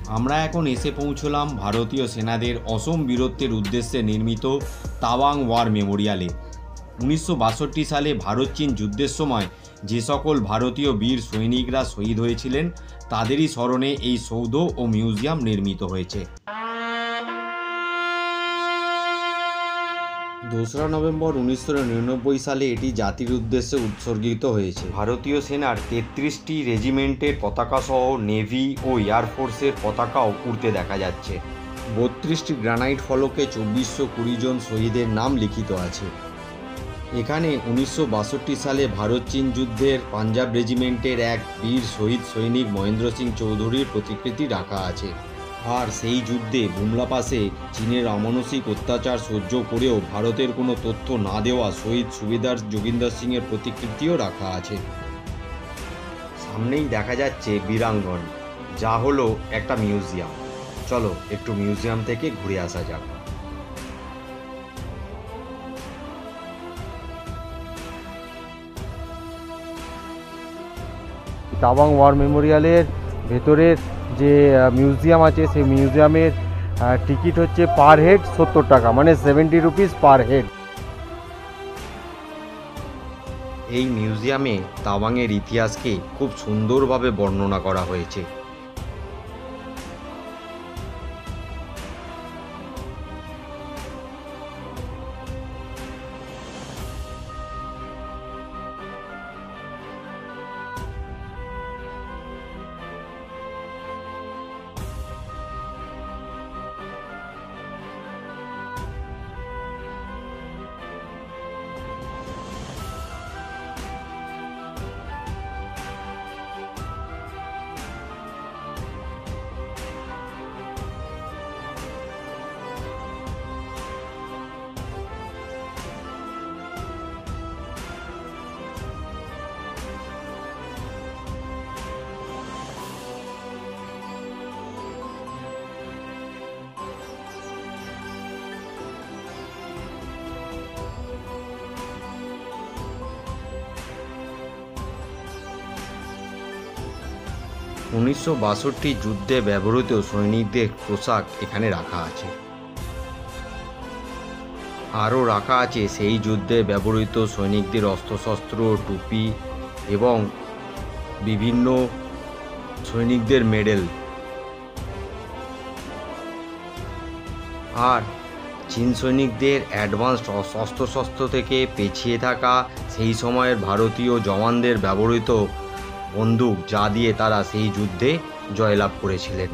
আমরা এখন এসে পৌঁছলাম ভারতীয় সেনাদের অসম বীরত্বের উদ্দেশ্যে নির্মিত তাওয়াং ওয়ার মেমোরিয়ালে। 1962 সালে ভারত চীন যুদ্ধের সময় যে সকল ভারতীয় বীর সৈনিকরা শহীদ হয়েছিলেন তাদেরই স্মরণে এই সৌধ ও মিউজিয়াম নির্মিত হয়েছে। 2রা নভেম্বর 1999 সালে এটি জাতির উদ্দেশ্যে উৎসর্গিত হয়েছে। ভারতীয় সেনার 33টি রেজিমেন্টের পতাকা সহ নেভি ও এয়ারফোর্সের পতাকাও উড়তে দেখা যাচ্ছে। 32টি গ্রানাইট ফলকে 2420 জন শহীদের নাম লিখিত আছে। এখানে 1962 সালে ভারত চীন যুদ্ধের পাঞ্জাব রেজিমেন্টের এক বীর শহীদ সৈনিক মহেন্দ্র সিং চৌধুরীর প্রতিকৃতি রাখা আছে। আর সেই যুদ্ধে বুমলা পাসে চীনের অমানসিক অত্যাচার সহ্য করেও ভারতের কোনো তথ্য না দেওয়া শহীদ সুবেদার যোগিন্দর সিংয়ের প্রতিকৃতিও রাখা আছে। সামনেই দেখা যাচ্ছে বীরাঙ্গন, যা হলো একটা মিউজিয়াম। চলো একটু মিউজিয়াম থেকে ঘুরে আসা যাক। তাওয়াং ওয়ার মেমোরিয়ালের ভেতরের যে মিউজিয়াম আছে সেই মিউজিয়ামের টিকিট হচ্ছে পার হেড 70 টাকা, মানে 70 রুপিস পার হেড। এই মিউজিয়ামে তাওয়াংয়ের ইতিহাসকে খুব সুন্দরভাবে বর্ণনা করা হয়েছে। উনিশশো 62 যুদ্ধে ব্যবহৃত সৈনিকদের পোশাক এখানে রাখা আছে। আরও রাখা আছে সেই যুদ্ধে ব্যবহৃত সৈনিকদের অস্ত্রশস্ত্র, টুপি এবং বিভিন্ন সৈনিকদের মেডেল। আর চীন সৈনিকদের অ্যাডভান্স অস্ত্রশস্ত্র থেকে পেছিয়ে থাকা সেই সময়ের ভারতীয় জওয়ানদের ব্যবহৃত বন্দুক, যা দিয়ে তারা সেই যুদ্ধে জয়লাভ করেছিলেন।